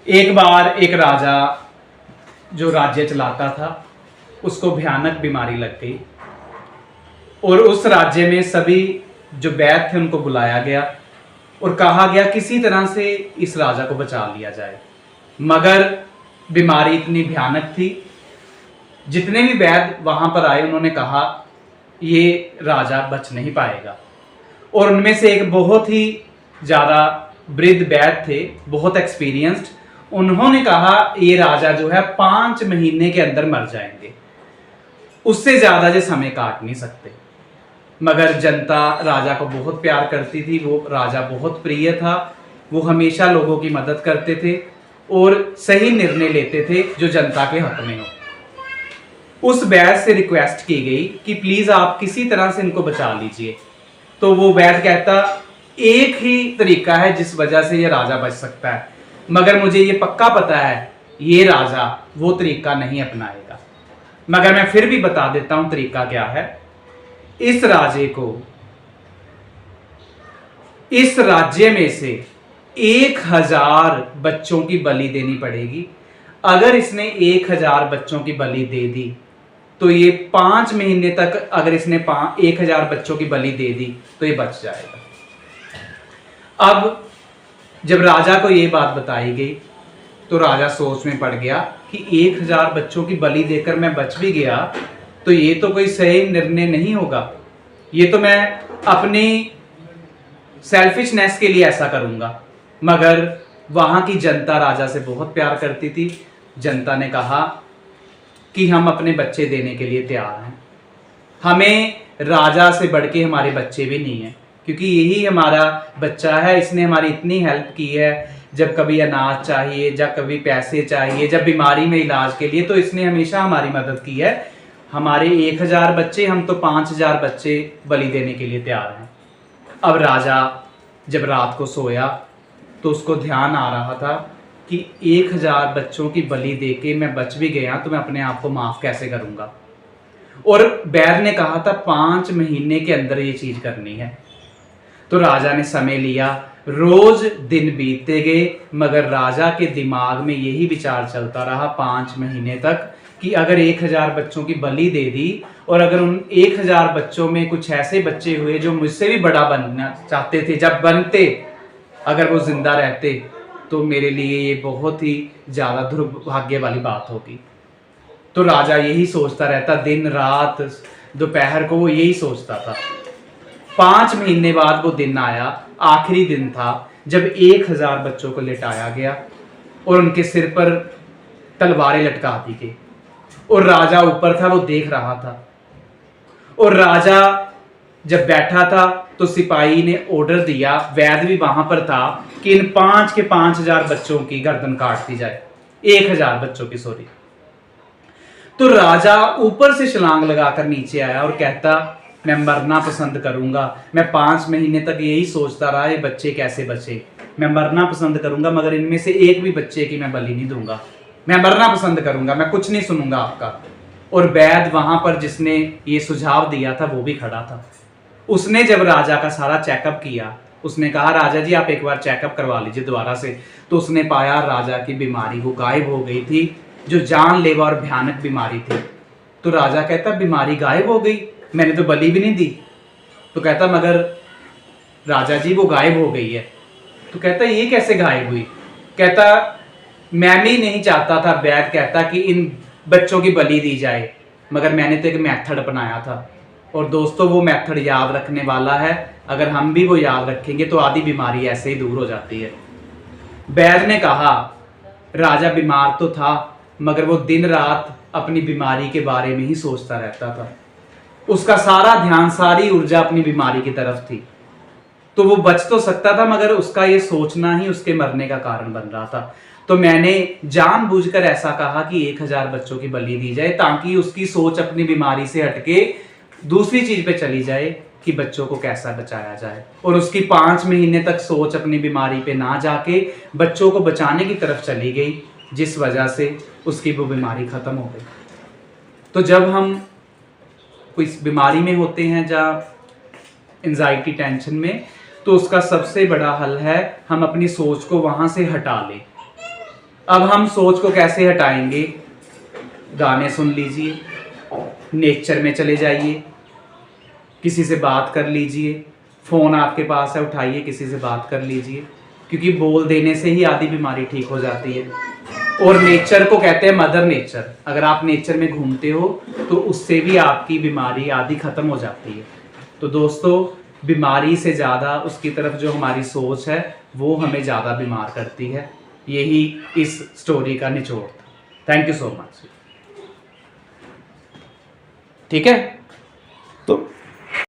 एक बार एक राजा जो राज्य चलाता था उसको भयानक बीमारी लग गई और उस राज्य में सभी जो वैद्य थे उनको बुलाया गया और कहा गया किसी तरह से इस राजा को बचा लिया जाए। मगर बीमारी इतनी भयानक थी, जितने भी वैद्य वहां पर आए उन्होंने कहा ये राजा बच नहीं पाएगा। और उनमें से एक बहुत ही ज़्यादा वृद्ध वैद्य थे, बहुत एक्सपीरियंस्ड, उन्होंने कहा ये राजा जो है 5 महीने के अंदर मर जाएंगे, उससे ज़्यादा ये समय काट नहीं सकते। मगर जनता राजा को बहुत प्यार करती थी, वो राजा बहुत प्रिय था, वो हमेशा लोगों की मदद करते थे और सही निर्णय लेते थे जो जनता के हक में हो। उस वैद्य से रिक्वेस्ट की गई कि प्लीज़ आप किसी तरह से इनको बचा लीजिए। तो वो वैद्य कहता एक ही तरीका है जिस वजह से ये राजा बच सकता है, मगर मुझे ये पक्का पता है ये राजा वो तरीका नहीं अपनाएगा। मगर मैं फिर भी बता देता हूं तरीका क्या है। इस राजे को इस राज्य में से 1000 बच्चों की बलि देनी पड़ेगी। अगर इसने 1000 बच्चों की बलि दे दी तो ये 5 महीने तक, अगर इसने 1000 बच्चों की बलि दे दी तो ये बच जाएगा। अब जब राजा को ये बात बताई गई तो राजा सोच में पड़ गया कि 1000 बच्चों की बलि देकर मैं बच भी गया तो ये तो कोई सही निर्णय नहीं होगा, ये तो मैं अपनी सेल्फिशनेस के लिए ऐसा करूंगा। मगर वहां की जनता राजा से बहुत प्यार करती थी। जनता ने कहा कि हम अपने बच्चे देने के लिए तैयार हैं, हमें राजा से बढ़ के हमारे बच्चे भी नहीं हैं, क्योंकि यही हमारा बच्चा है, इसने हमारी इतनी हेल्प की है, जब कभी अनाज चाहिए, जब कभी पैसे चाहिए, जब बीमारी में इलाज के लिए, तो इसने हमेशा हमारी मदद की है। हमारे 1000 बच्चे, हम तो 5000 बच्चे बलि देने के लिए तैयार हैं। अब राजा जब रात को सोया तो उसको ध्यान आ रहा था कि 1000 बच्चों की बलि देके मैं बच भी गया तो मैं अपने आप को माफ कैसे करूंगा। और वैद्य ने कहा था 5 महीने के अंदर ये चीज करनी है। तो राजा ने समय लिया, रोज दिन बीतते गए, मगर राजा के दिमाग में यही विचार चलता रहा 5 महीने तक कि अगर 1000 बच्चों की बलि दे दी और अगर उन 1000 बच्चों में कुछ ऐसे बच्चे हुए जो मुझसे भी बड़ा बनना चाहते थे, जब बनते अगर वो जिंदा रहते तो मेरे लिए ये बहुत ही ज़्यादा दुर्भाग्य वाली बात होगी। तो राजा यही सोचता रहता, दिन रात दोपहर को वो यही सोचता था। 5 महीने बाद वो दिन आया, आखिरी दिन था जब 1000 बच्चों को लिटाया गया और उनके सिर पर तलवारें लटका दी गई और राजा ऊपर था, वो देख रहा था। और राजा जब बैठा था तो सिपाही ने ऑर्डर दिया, वैद्य भी वहां पर था, कि इन 5 के 5000 बच्चों की गर्दन काट दी जाए, 1000 बच्चों की, सॉरी। तो राजा ऊपर से छलांग लगाकर नीचे आया और कहता मैं मरना पसंद करूंगा, मैं 5 महीने तक यही सोचता रहा ये बच्चे कैसे बचे, मैं मरना पसंद करूंगा, मगर इनमें से एक भी बच्चे की मैं बलि नहीं दूंगा, मैं मरना पसंद करूंगा, मैं कुछ नहीं सुनूंगा आपका। और वैद्य वहां पर जिसने ये सुझाव दिया था वो भी खड़ा था। उसने जब राजा का सारा चेकअप किया, उसने कहा राजा जी आप एक बार चेकअप करवा लीजिए दोबारा से। तो उसने पाया राजा की बीमारी वो गायब हो गई थी, जो जानलेवा और भयानक बीमारी थी। तो राजा कहता बीमारी गायब हो गई, मैंने तो बलि भी नहीं दी। तो कहता मगर राजा जी वो गायब हो गई है। तो कहता ये कैसे गायब हुई। कहता मैं भी नहीं चाहता था, वैद्य कहता, कि इन बच्चों की बलि दी जाए, मगर मैंने तो एक मेथड अपनाया था। और दोस्तों वो मेथड याद रखने वाला है, अगर हम भी वो याद रखेंगे तो आधी बीमारी ऐसे ही दूर हो जाती है। वैद्य ने कहा राजा बीमार तो था, मगर वो दिन रात अपनी बीमारी के बारे में ही सोचता रहता था, उसका सारा ध्यान, सारी ऊर्जा अपनी बीमारी की तरफ थी। तो वो बच तो सकता था, मगर उसका ये सोचना ही उसके मरने का कारण बन रहा था। तो मैंने जानबूझकर ऐसा कहा कि 1000 बच्चों की बलि दी जाए, ताकि उसकी सोच अपनी बीमारी से हटके दूसरी चीज पे चली जाए कि बच्चों को कैसा बचाया जाए, और उसकी 5 महीने तक सोच अपनी बीमारी पे ना जाके बच्चों को बचाने की तरफ चली गई, जिस वजह से उसकी वो बीमारी खत्म हो गई। तो जब हम कोई बीमारी में होते हैं, जहाँ एंजाइटी, टेंशन में, तो उसका सबसे बड़ा हल है हम अपनी सोच को वहां से हटा लें। अब हम सोच को कैसे हटाएंगे? गाने सुन लीजिए, नेचर में चले जाइए, किसी से बात कर लीजिए, फ़ोन आपके पास है उठाइए, किसी से बात कर लीजिए, क्योंकि बोल देने से ही आधी बीमारी ठीक हो जाती है। और नेचर को कहते हैं मदर नेचर। अगर आप नेचर में घूमते हो तो उससे भी आपकी बीमारी आधी ख़त्म हो जाती है। तो दोस्तों, बीमारी से ज़्यादा उसकी तरफ जो हमारी सोच है वो हमें ज़्यादा बीमार करती है। यही इस स्टोरी का निचोड़ था। Thank you so much. ठीक है। तो